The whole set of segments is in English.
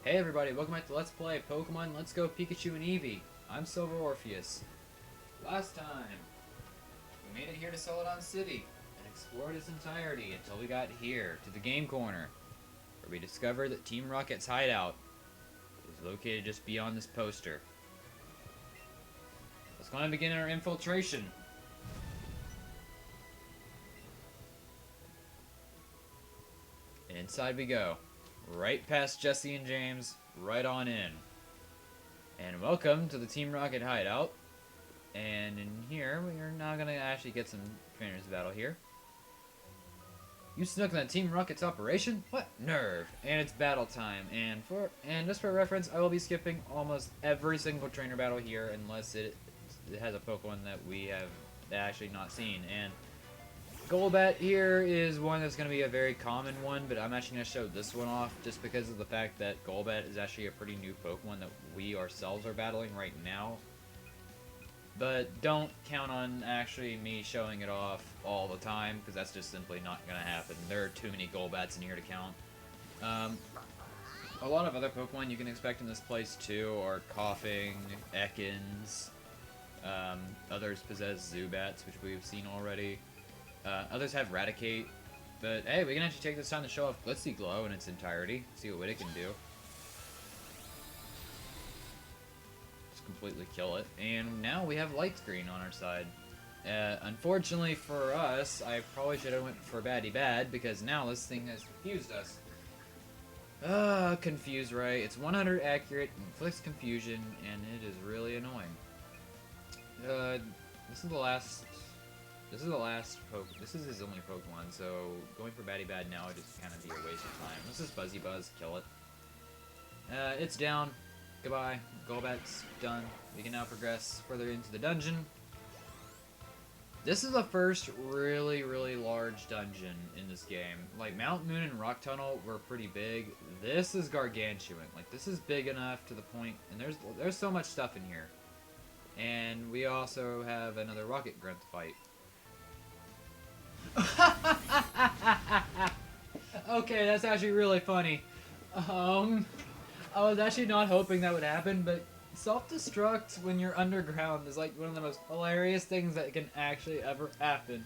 Hey everybody, welcome back to Let's Play Pokemon Let's Go Pikachu and Eevee. I'm Silver Orpheus. Last time, we made it here to Celadon City and explored its entirety until we got here to the game corner, where we discovered that Team Rocket's hideout is located just beyond this poster. Let's go and begin our infiltration. And inside we go. Right past Jesse and James, right on in. And welcome to the Team Rocket hideout. And in here, we are now going to actually get some trainers battle here. You snuck in that Team Rocket's operation? What nerve! And it's battle time. And just for reference, I will be skipping almost every single trainer battle here unless it has a Pokemon that we have actually not seen. And Golbat here is one that's going to be a very common one, but I'm actually going to show this one off just because of the fact that Golbat is actually a pretty new Pokemon that we ourselves are battling right now. But don't count on actually me showing it off all the time, because that's just simply not going to happen. There are too many Golbats in here to count. A lot of other Pokemon you can expect in this place too are Koffing, Ekans, others possess Zubats, which we've seen already. Others have Raticate, but hey, we can actually take this time to show off Glitzy Glow in its entirety, see what it can do. Just completely kill it, and now we have Light Screen on our side. Unfortunately for us, I probably should have went for Baddie Bad, because now this thing has confused us. Confused, right? It's 100 accurate, inflicts confusion, and it is really annoying. This is the last Pokemon. This is his only Pokemon, so going for Baddie Bad now would just kind of be a waste of time. This is Buzzy Buzz, kill it. It's down. Goodbye. Golbat's done. We can now progress further into the dungeon. This is the first really, really large dungeon in this game. Like, Mount Moon and Rock Tunnel were pretty big. This is gargantuan. Like, this is big enough to the point, and there's so much stuff in here. And we also have another Rocket Grunt to fight. Okay, that's actually really funny. I was actually not hoping that would happen, but self-destruct when you're underground is like one of the most hilarious things that can actually ever happen.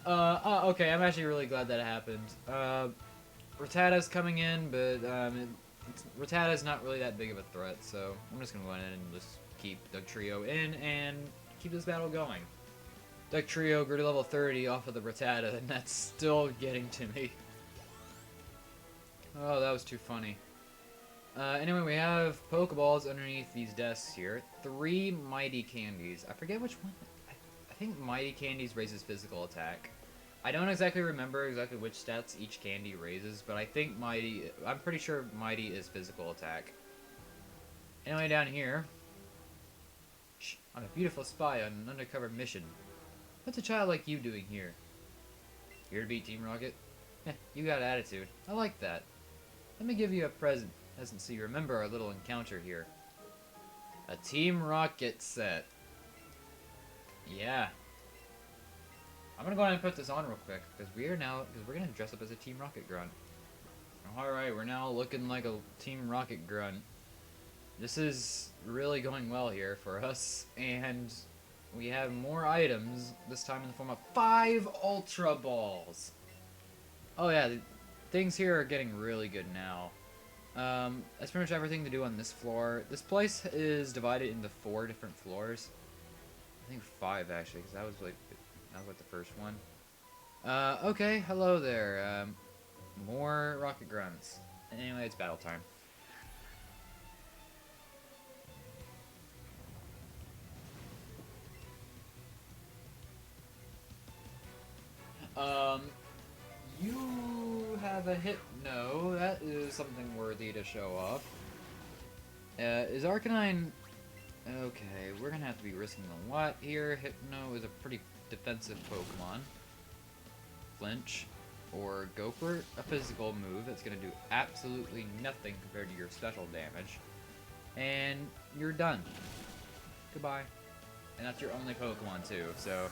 Okay, I'm actually really glad that happened. Rattata's coming in, but Rattata's not really that big of a threat, so I'm just gonna go ahead and just keep Dugtrio in and keep this battle going. Dugtrio grew to level 30 off of the Rattata, and that's still getting to me. Oh, that was too funny. Anyway, we have Pokeballs underneath these desks here. 3 Mighty Candies. I forget which one. I think Mighty Candies raises physical attack. I don't exactly remember which stats each candy raises, but I think I'm pretty sure Mighty is physical attack. Anyway, down here. Shh, I'm a beautiful spy on an undercover mission. What's a child like you doing here? Here to beat Team Rocket? Heh, you got attitude. I like that. Let me give you a present, so you remember our little encounter here. A Team Rocket set. Yeah. I'm gonna go ahead and put this on real quick, because we're gonna dress up as a Team Rocket grunt. Alright, we're now looking like a Team Rocket grunt. This is really going well here for us, and we have more items, this time in the form of 5 Ultra Balls. Oh yeah, things here are getting really good now. That's pretty much everything to do on this floor. This place is divided into 4 different floors. I think 5 actually, because that was like the first one. Okay, hello there. More Rocket Grunts. Anyway, it's battle time. You have a Hypno. That is something worthy to show off. Is Arcanine... Okay, we're gonna have to be risking a lot here. Hypno is a pretty defensive Pokemon. Flinch, or go for a physical move that's gonna do absolutely nothing compared to your special damage. And you're done. Goodbye. And that's your only Pokemon too, so...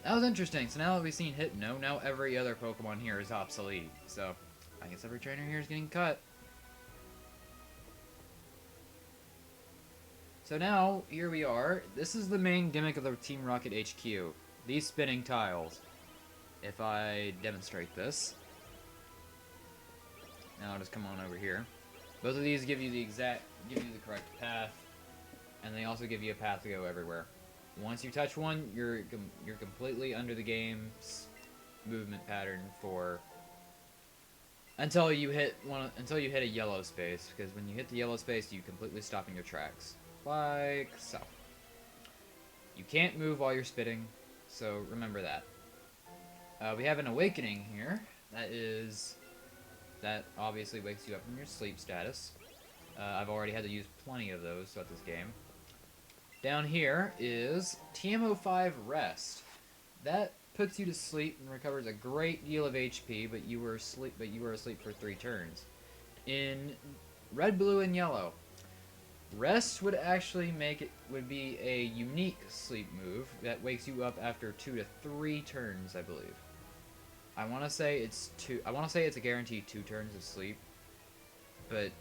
That was interesting. So now that we've seen Hypno, now every other Pokemon here is obsolete. So, I guess every trainer here is getting cut. So now, here we are. This is the main gimmick of the Team Rocket HQ. These spinning tiles. If I demonstrate this. Now I'll just come on over here. Both of these give you the correct path. And they also give you a path to go everywhere. Once you touch one, you're completely under the game's movement pattern for until you hit a yellow space, because when you hit the yellow space, you completely stop in your tracks, like so. You can't move while you're spitting, so remember that. We have an awakening here. That obviously wakes you up from your sleep status. I've already had to use plenty of those throughout this game. Down here is TM05 Rest. That puts you to sleep and recovers a great deal of HP, but you were asleep for 3 turns. In red, blue, and yellow, Rest would be a unique sleep move that wakes you up after 2 to 3 turns, I believe. I want to say it's a guaranteed 2 turns of sleep, but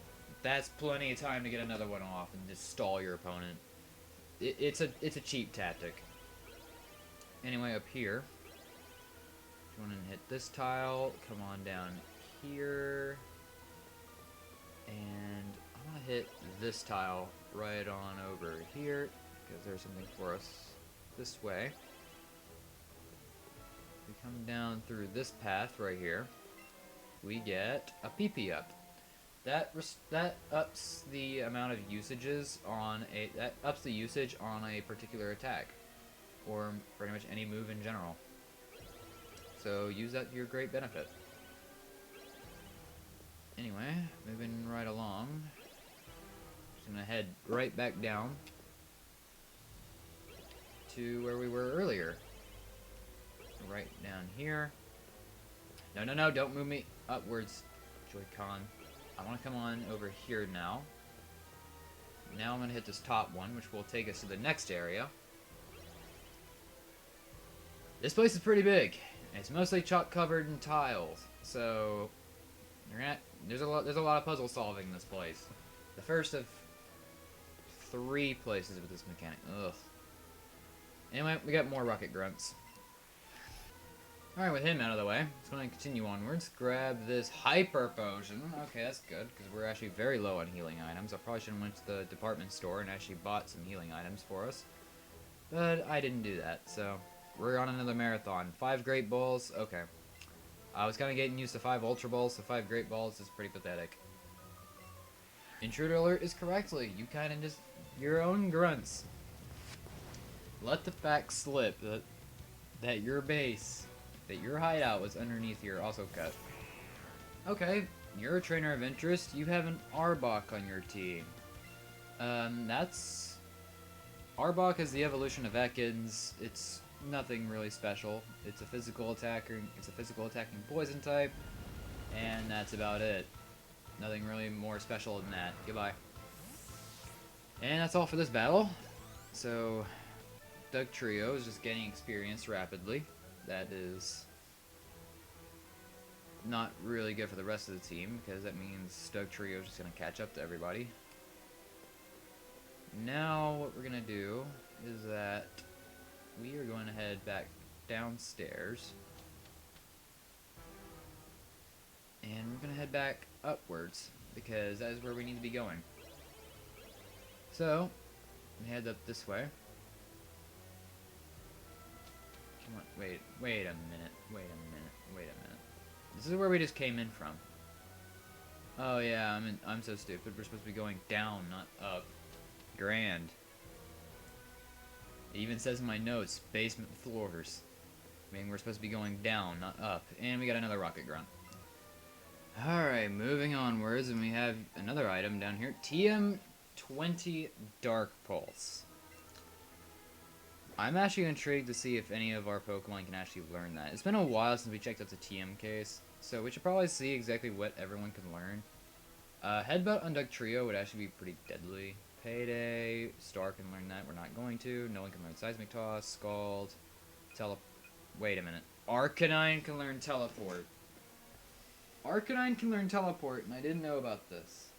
that's plenty of time to get another one off and just stall your opponent. It's a cheap tactic. Anyway, up here, if you want to hit this tile, come on down here, and I'm gonna hit this tile right on over here because there's something for us this way. We come down through this path right here. We get a PP up. That ups the amount of usages on the usage on a particular attack, or pretty much any move in general. So use that to your great benefit. Anyway, moving right along. Just gonna head right back down to where we were earlier. Right down here. No, don't move me upwards, Joy-Con. I want to come on over here now. Now I'm going to hit this top one, which will take us to the next area. This place is pretty big. It's mostly chalk covered in tiles, so there's a lot of puzzle solving in this place. The first of 3 places with this mechanic. Ugh. Anyway, we got more rocket grunts. Alright, with him out of the way, let's go ahead and continue onwards. Grab this Hyper Potion. Okay, that's good, because we're actually very low on healing items. I probably should have went to the department store and actually bought some healing items for us. But I didn't do that, so we're on another marathon. 5 Great Balls, okay. I was kind of getting used to 5 Ultra Balls, so 5 Great Balls is pretty pathetic. Intruder alert is correctly. You kind of just... your own grunts. Let the fact slip that your base... that your hideout was underneath here also cut. Okay, you're a trainer of interest. You have an Arbok on your team. Arbok is the evolution of Ekans. It's nothing really special. It's a physical attacker. It's a physical attacking poison type, and that's about it. Nothing really more special than that. Goodbye. And that's all for this battle. So, Doug Trio is just gaining experience rapidly. That is not really good for the rest of the team, because that means Doug Trio is just going to catch up to everybody. Now what we're going to do is that we are going to head back downstairs, and we're going to head back upwards, because that is where we need to be going. So, we head up this way. Come on, wait a minute. This is where we just came in from. Oh yeah, I'm so stupid. We're supposed to be going down, not up. Grand. It even says in my notes, basement floors. I mean, we're supposed to be going down, not up. And we got another rocket grunt. Alright, moving onwards, and we have another item down here. TM20 Dark Pulse. I'm actually intrigued to see if any of our Pokemon can actually learn that. It's been a while since we checked out the TM case, so we should probably see exactly what everyone can learn. Headbutt on Doug Trio would actually be pretty deadly. Payday, Star can learn that, we're not going to. No one can learn Seismic Toss, Scald, wait a minute. Arcanine can learn Teleport. Arcanine can learn Teleport, and I didn't know about this.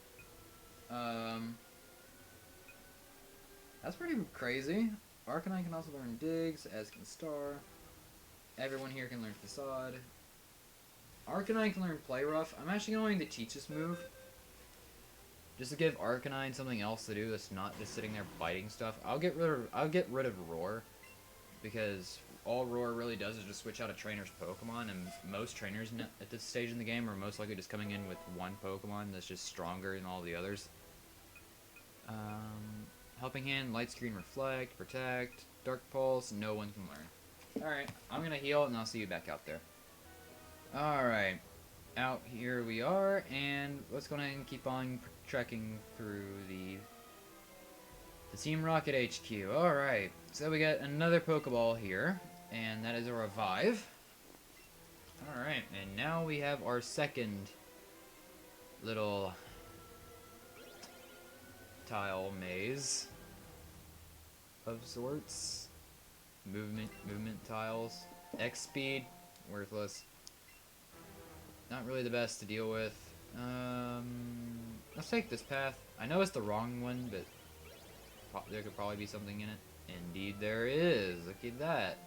That's pretty crazy. Arcanine can also learn Digs, as can Star. Everyone here can learn Facade. Arcanine can learn Play Rough. I'm actually going to teach this move. Just to give Arcanine something else to do that's not just sitting there biting stuff. I'll get rid of Roar. Because all Roar really does is just switch out a trainer's Pokemon, and most trainers at this stage in the game are most likely just coming in with one Pokemon that's just stronger than all the others. Helping Hand, Light Screen, Reflect, Protect, Dark Pulse, no one can learn. Alright, I'm gonna heal and I'll see you back out there. Alright, out here we are, and let's go ahead and keep on trekking through the Team Rocket HQ. Alright, so we got another Pokeball here, and that is a Revive. Alright, and now we have our second little tile maze of sorts. Movement tiles. X speed, worthless. Not really the best to deal with. Let's take this path. I know it's the wrong one, but there could probably be something in it. Indeed there is. Look at that.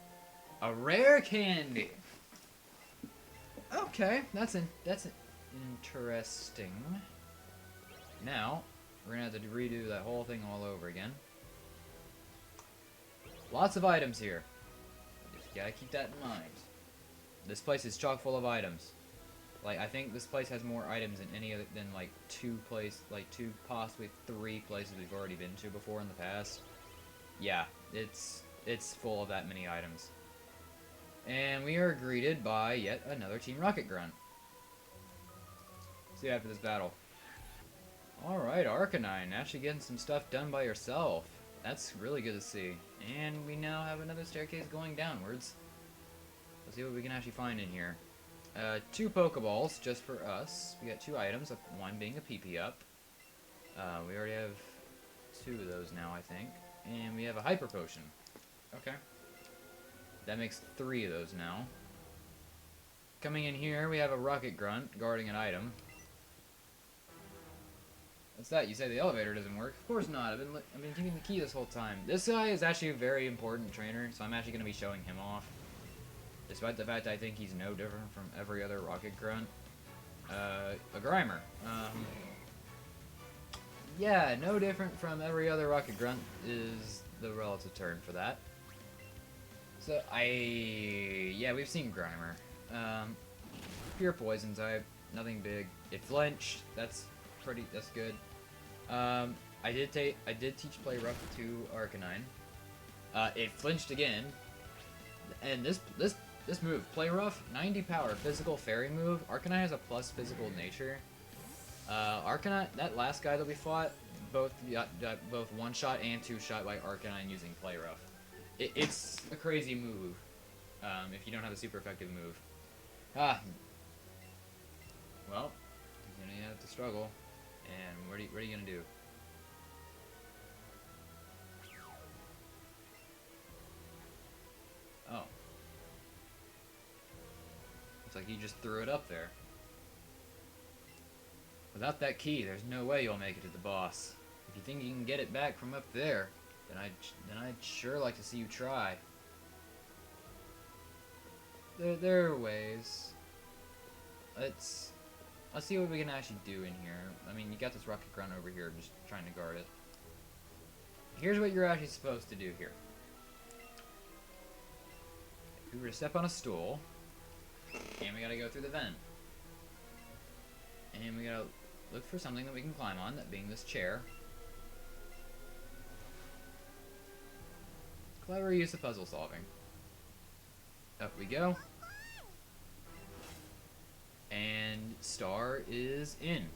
A rare candy. Okay, that's interesting. Now, we're gonna have to redo that whole thing all over again. Lots of items here. Just gotta keep that in mind. This place is chock full of items. Like, I think this place has more items than any other than like two, possibly three places we've already been to before in the past. Yeah, it's full of that many items. And we are greeted by yet another Team Rocket grunt. See you after this battle. Alright, Arcanine, actually getting some stuff done by yourself. That's really good to see. And we now have another staircase going downwards. Let's see what we can actually find in here. 2 Pokeballs, just for us. We got 2 items, one being a PP up. We already have 2 of those now, I think. And we have a Hyper Potion. Okay. That makes 3 of those now. Coming in here, we have a Rocket Grunt guarding an item. What's that? You say the elevator doesn't work? Of course not. I've been keeping the key this whole time. This guy is actually a very important trainer, so I'm actually going to be showing him off. Despite the fact I think he's no different from every other Rocket Grunt. A Grimer. Yeah, no different from every other Rocket Grunt is the relative term for that. So, yeah, we've seen Grimer. Pure Poison type, nothing big. It flinched, that's good. I did teach Play Rough to Arcanine. It flinched again. And this move, Play Rough, 90 power, physical fairy move. Arcanine has a plus physical nature. Arcanine, that last guy that we fought, both one-shot and two-shot by Arcanine using Play Rough. It's a crazy move, if you don't have a super effective move. Well, you're gonna have to struggle. And what are you gonna do? Oh. Looks like you just threw it up there. Without that key, there's no way you'll make it to the boss. If you think you can get it back from up there, then I'd sure like to see you try. There are ways. Let's see what we can actually do in here. I mean, you got this Rocket Grunt over here just trying to guard it. Here's what you're actually supposed to do here. If we were to step on a stool, and we gotta go through the vent. And we gotta look for something that we can climb on, that being this chair. Clever use of puzzle solving. Up we go. And Star is in.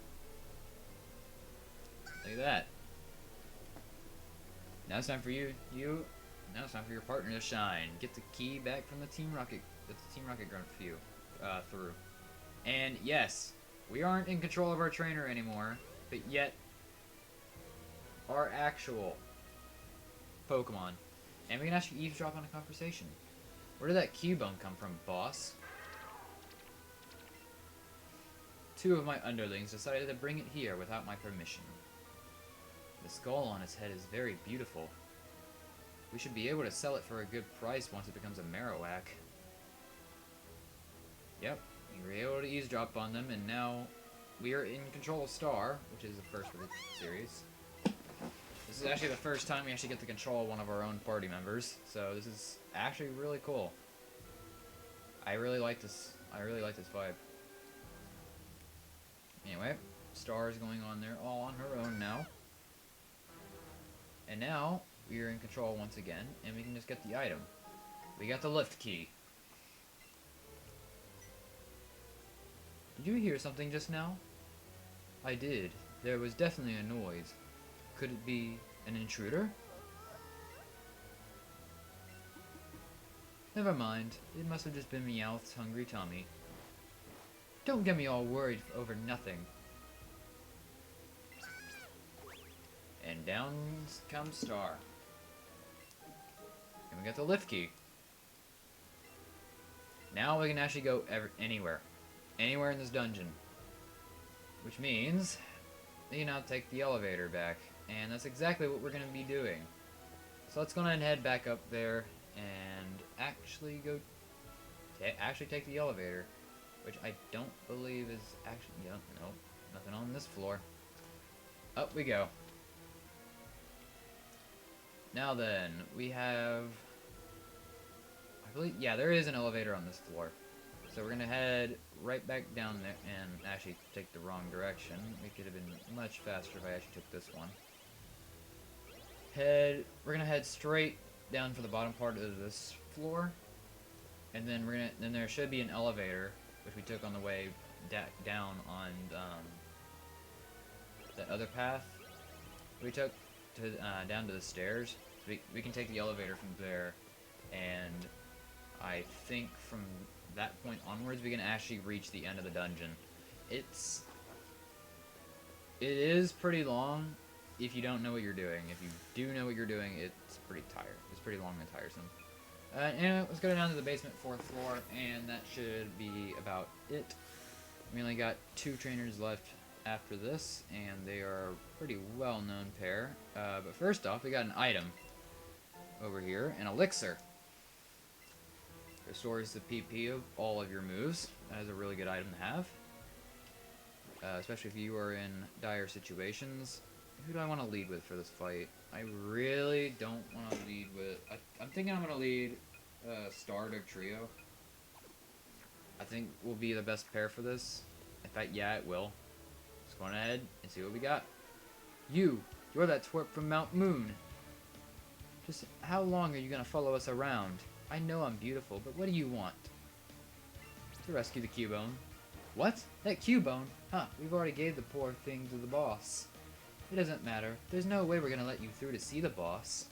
Look at that. Now it's time for now it's time for your partner to shine. Get the key back from the Team Rocket Grunt through. And yes, we aren't in control of our trainer anymore, but yet our actual Pokemon. And we can actually eavesdrop on a conversation. Where did that Cubone come from, boss? 2 of my underlings decided to bring it here without my permission. The skull on its head is very beautiful. we should be able to sell it for a good price once it becomes a Marowak. Yep, we were able to eavesdrop on them, and now we are in control of Star, which is the first for the series. This is actually the first time we actually get to control one of our own party members, so this is actually really cool. I really like this. I really like this vibe. Anyway, Star is going on there all on her own now. And now we are in control once again, and we can just get the item. We got the lift key. Did you hear something just now? I did. There was definitely a noise. Could it be an intruder? Never mind. It must have just been Meowth's hungry tummy. Don't get me all worried over nothing. And down comes Star. And we got the lift key. Now we can actually go anywhere. Anywhere in this dungeon. Which means we can now take the elevator back. And that's exactly what we're going to be doing. So let's go ahead and head back up there and actually go... actually take the elevator. Which I don't believe is actually... yeah, nope. Nothing on this floor. Up we go. Now then, we have... I believe... yeah, there is an elevator on this floor. So we're going to head right back down there and actually take the wrong direction. We could have been much faster if I actually took this one. We're going to head straight down for the bottom part of this floor. And then then there should be an elevator, which we took on the way down on that other path we took to down to the stairs. So we can take the elevator from there, and I think from that point onwards we can actually reach the end of the dungeon. It is pretty long if you don't know what you're doing. If you do know what you're doing, it's pretty long and tiresome. Anyway, let's go down to the basement 4th floor, and that should be about it. We only got 2 trainers left after this, and they are a pretty well-known pair. But first off, we got an item over here, an elixir. Restores the PP of all of your moves. That is a really good item to have. Especially if you are in dire situations. Who do I want to lead with for this fight? I really don't want to lead with... I'm thinking I'm going to lead Star Dugtrio. I think will be the best pair for this. In fact, yeah, it will. Let's go on ahead and see what we got. You're that twerp from Mount Moon. Just how long are you going to follow us around? I know I'm beautiful, but what do you want? To rescue the Cubone. What? That Cubone? Huh, we've already gave the poor thing to the boss. It doesn't matter. There's no way we're gonna let you through to see the boss.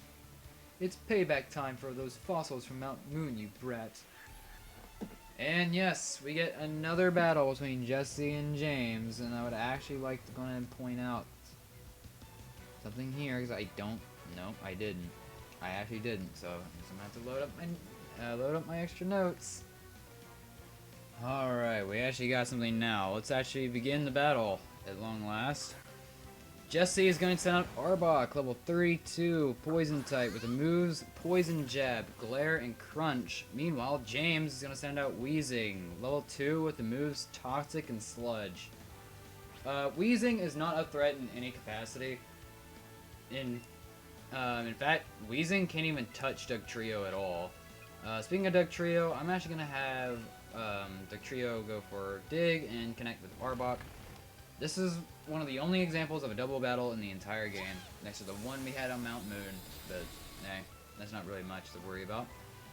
It's payback time for those fossils from Mount Moon, you brat. And yes, we get another battle between Jesse and James, and I would actually like to go ahead and point out something here, because I don't... no, I didn't. I actually didn't, so I'm gonna have to load up my extra notes. Alright, we actually got something now. Let's actually begin the battle at long last. Jesse is going to send out Arbok, level 32, Poison type, with the moves Poison Jab, Glare, and Crunch. Meanwhile, James is going to send out Wheezing, level 2, with the moves Toxic and Sludge. Wheezing is not a threat in any capacity. In fact, Wheezing can't even touch Dugtrio at all. Speaking of Dugtrio, I'm actually going to have Dugtrio go for Dig and connect with Arbok. This is one of the only examples of a double battle in the entire game, next to the one we had on Mount Moon, but that's not really much to worry about.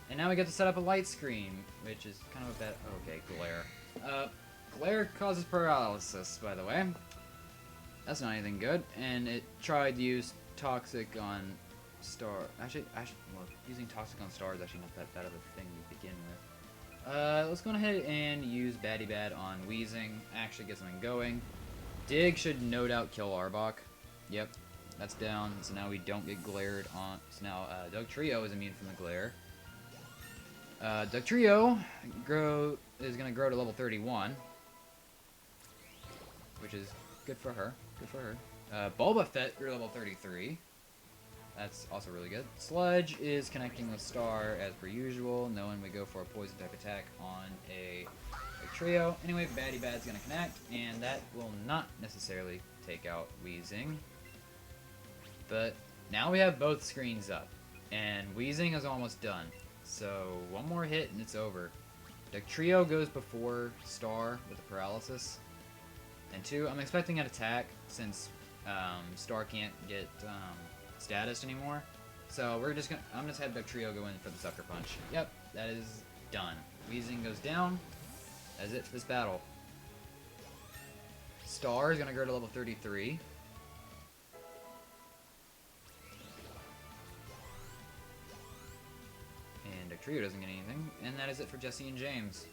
And now we get to set up a light screen, which is kind of a bad... okay, Glare. Glare causes paralysis, by the way. That's not anything good, and it tried to use Toxic on Star. Actually, well, using Toxic on Star is actually not that bad of a thing to begin with. Let's go ahead and use Batty Bad on Wheezing, actually get something going. Dig should no doubt kill Arbok. Yep, that's down, so now we don't get glared on. So now Dugtrio is immune from the glare. Dugtrio is going to grow to level 31, which is good for her. Good for her. Bulba Fett grew to level 33. That's also really good. Sludge is connecting with Star as per usual, knowing we go for a poison type attack on a trio. Anyway, Baddie Bad's gonna connect, and that will not necessarily take out Wheezing. But now we have both screens up, and Wheezing is almost done. So one more hit and it's over. The trio goes before Star with the paralysis. And 2, I'm expecting an attack since Star can't get status anymore. So I'm just have the trio go in for the Sucker Punch. Yep, that is done. Wheezing goes down. That's it for this battle. Star is gonna go to level 33. And the trio doesn't get anything. And that is it for Jesse and James.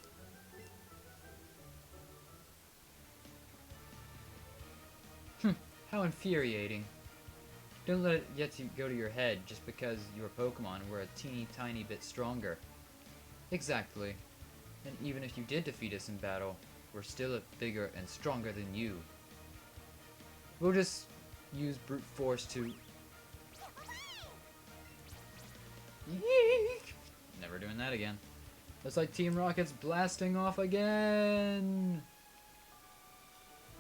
How infuriating. Don't let it get to go to your head just because your Pokemon were a teeny tiny bit stronger. Exactly. And even if you did defeat us in battle, we're still bigger and stronger than you. We'll just use brute force to... Yeek! Never doing that again. Looks like Team Rocket's blasting off again!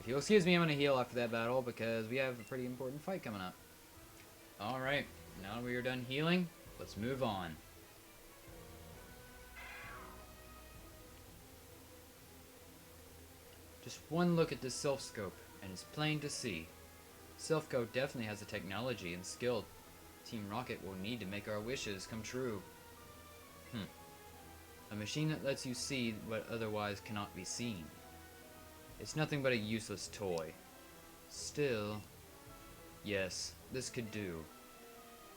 If you'll excuse me, I'm gonna heal after that battle because we have a pretty important fight coming up. Alright, now that we are done healing, let's move on. Just one look at this Self Scope, and it's plain to see. Self Scope definitely has the technology and skill Team Rocket will need to make our wishes come true. A machine that lets you see what otherwise cannot be seen. It's nothing but a useless toy. Still, yes, this could do.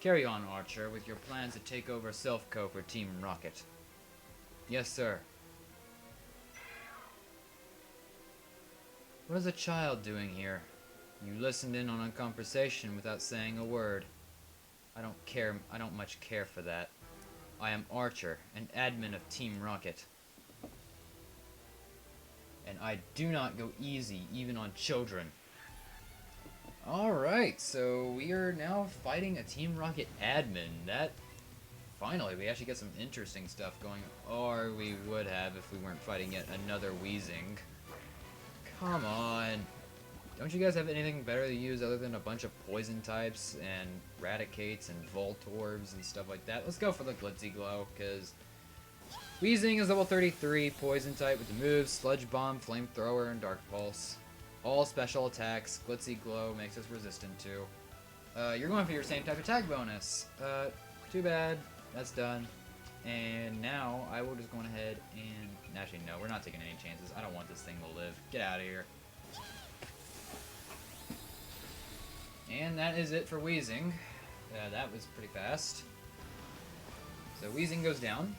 Carry on, Archer, with your plans to take over Self Co for Team Rocket. Yes, sir. What is a child doing here? You listened in on a conversation without saying a word. I don't much care for that. I am Archer, an admin of Team Rocket. And I do not go easy, even on children. Alright, so we are now fighting a Team Rocket admin. Finally, we actually get some interesting stuff going. Or we would have if we weren't fighting yet another Wheezing. Come on. Don't you guys have anything better to use other than a bunch of poison types and Raticates and Voltorbs and stuff like that? Let's go for the Glitzy Glow, because Wheezing is level 33, poison type with the moves Sludge Bomb, Flamethrower, and Dark Pulse. All special attacks. Glitzy Glow makes us resistant to. You're going for your same type attack bonus. Too bad. That's done. And now I will just go ahead and... Actually, no, we're not taking any chances. I don't want this thing to live. Get out of here. And that is it for Wheezing. That was pretty fast. So Wheezing goes down.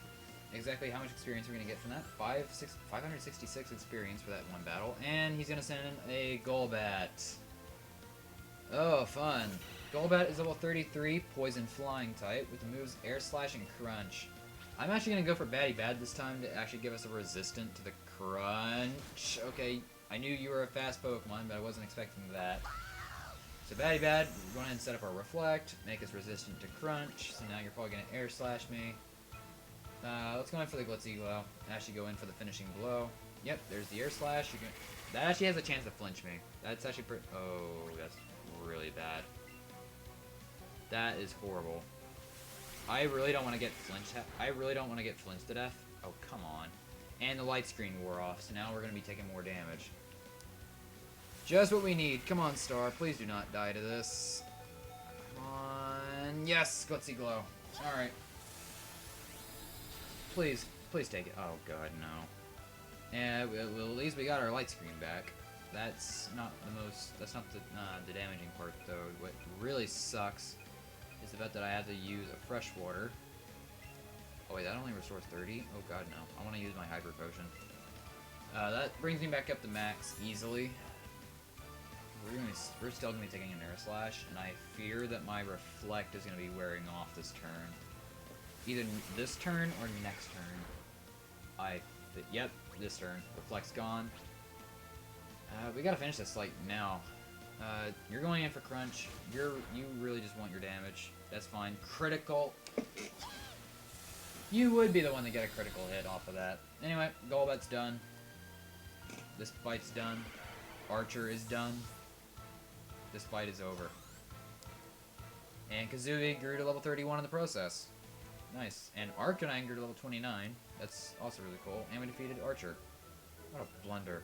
Exactly how much experience we're going to get from that? 566 experience for that one battle. And he's going to send in a Golbat. Oh, fun. Golbat is level 33, Poison Flying type, with the moves Air Slash and Crunch. I'm actually going to go for Baddie Bad this time to actually give us a resistant to the Crunch. Okay, I knew you were a fast Pokemon, but I wasn't expecting that. So Baddie Bad, we're going ahead and set up our Reflect, make us resistant to Crunch. So now you're probably going to Air Slash me. Let's go in for the Glitzy Glow. Actually go in for the finishing blow. Yep, there's the Air Slash. That actually has a chance to flinch me. That's actually pretty... Oh, that's really bad. That is horrible. I really don't want to get flinched. I really don't want to get flinched to death. Oh, come on. And the light screen wore off, so now we're going to be taking more damage. Just what we need. Come on, Star. Please do not die to this. Come on. Yes, Glitzy Glow. Alright. Please. Please take it. Oh, God, no. And well, at least we got our light screen back. That's not the damaging part, though. What really sucks is the fact that I have to use a fresh water. Oh wait, that only restores 30? Oh god, no. I want to use my Hyper Potion. That brings me back up to max easily. We're still going to be taking an Air Slash, and I fear that my Reflect is going to be wearing off this turn. Either this turn or next turn. Yep, this turn. Reflect's gone. We gotta finish this, like, now. You're going in for crunch. You really just want your damage. That's fine. Critical. You would be the one to get a critical hit off of that. Anyway, Golbat's done. This fight's done. Archer is done. This fight is over. And Kazooie grew to level 31 in the process. Nice. And Arcanine grew to level 29. That's also really cool. And we defeated Archer. What a blunder.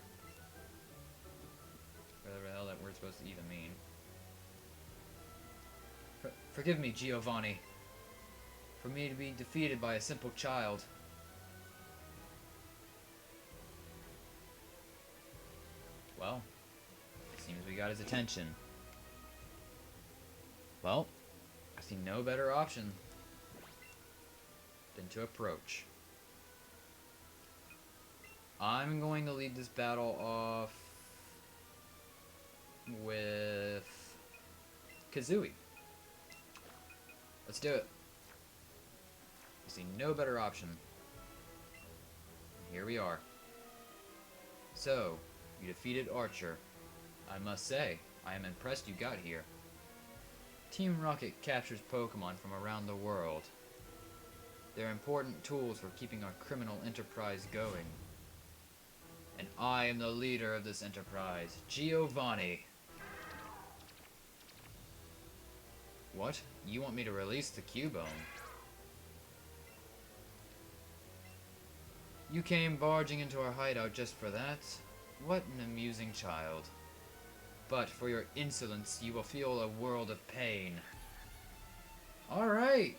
Whatever the hell that word's supposed to even mean. Forgive me, Giovanni, for me to be defeated by a simple child. Well, it seems we got his attention. Well, I see no better option than to approach. I'm going to lead this battle off with Kazooie. Let's do it. I see no better option. Here we are. So, you defeated Archer. I must say, I am impressed you got here. Team Rocket captures Pokemon from around the world. They're important tools for keeping our criminal enterprise going. And I am the leader of this enterprise, Giovanni. What? You want me to release the Cubone? You came barging into our hideout just for that? What an amusing child. But for your insolence, you will feel a world of pain. Alright!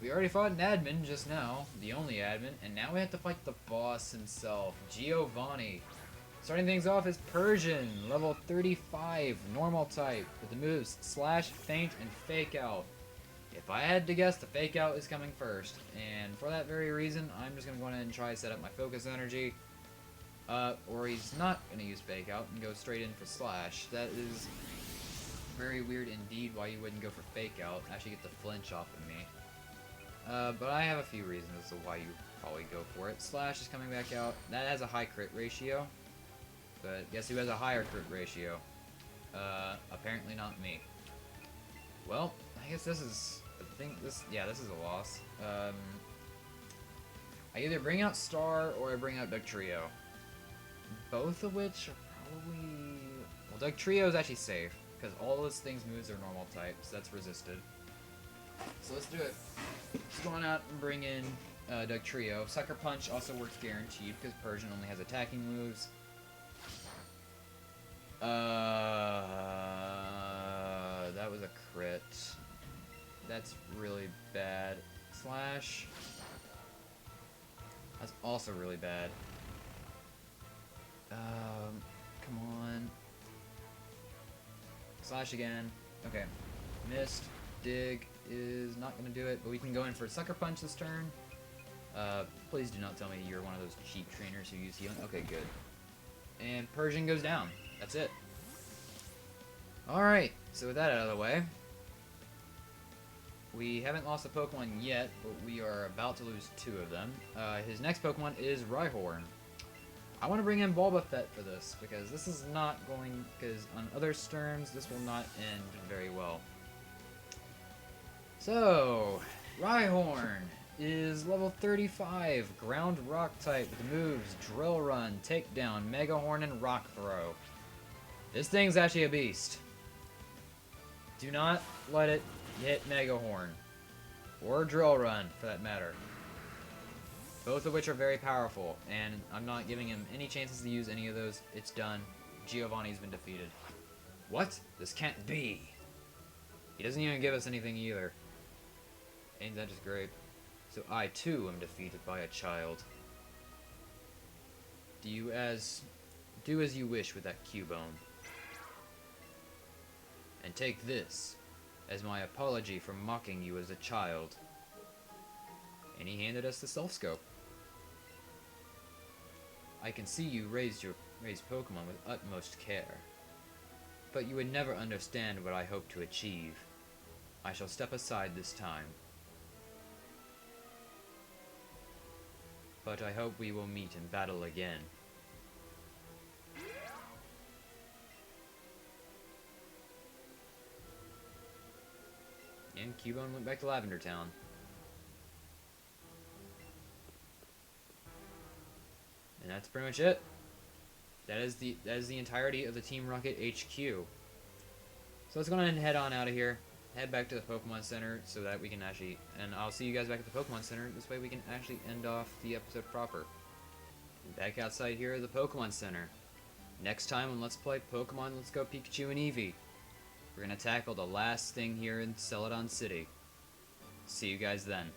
We already fought an admin just now, the only admin, and now we have to fight the boss himself, Giovanni. Starting things off is Persian, level 35, normal type, with the moves Slash, Feint, and Fake Out. If I had to guess, the Fake Out is coming first, and for that very reason, I'm just going to go ahead and try to set up my Focus Energy. Or he's not going to use Fake Out and go straight in for Slash. That is very weird indeed why you wouldn't go for Fake Out, actually get the flinch off of me. But I have a few reasons as to why you probably go for it. Slash is coming back out. That has a high crit ratio. But guess who has a higher crit ratio? Apparently not me. Well, I guess this is... yeah, this is a loss. I either bring out Star or I bring out Dugtrio. Both of which are probably... Well, Dugtrio is actually safe, because all this thing's moves are normal type, so that's resisted. So let's do it. Let's go on out and bring in Dugtrio. Sucker Punch also works guaranteed, because Persian only has attacking moves. That was a crit. That's really bad. Slash. That's also really bad. Come on. Slash again. Okay. Missed. Dig is not going to do it, but we can go in for Sucker Punch this turn. Please do not tell me you're one of those cheap trainers who use healing. Okay, good. And Persian goes down. That's it. Alright, so with that out of the way, we haven't lost a Pokemon yet, but we are about to lose 2 of them. His next Pokemon is Rhyhorn. I want to bring in Bulbafett for this, because this is not going... because on other turns, this will not end very well. So, Rhyhorn is level 35, Ground Rock type with the moves Drill Run, Takedown, Mega Horn, and Rock Throw. This thing's actually a beast. Do not let it hit Mega Horn. Or Drill Run, for that matter. Both of which are very powerful, and I'm not giving him any chances to use any of those. It's done. Giovanni's been defeated. What? This can't be. He doesn't even give us anything either. Ain't that just great? So I, too, am defeated by a child. Do as you wish with that Cubone. And take this as my apology for mocking you as a child. And he handed us the Self Scope. I can see you raised Pokemon with utmost care. But you would never understand what I hope to achieve. I shall step aside this time. But I hope we will meet in battle again. And Cubone went back to Lavender Town. And that's pretty much it. That is the entirety of the Team Rocket HQ. So let's go ahead and head on out of here. Head back to the Pokemon Center so that we can actually... And I'll see you guys back at the Pokemon Center. This way we can actually end off the episode proper. And back outside here at the Pokemon Center. Next time on Let's Play Pokemon Let's Go Pikachu and Eevee, we're going to tackle the last thing here in Celadon City. See you guys then.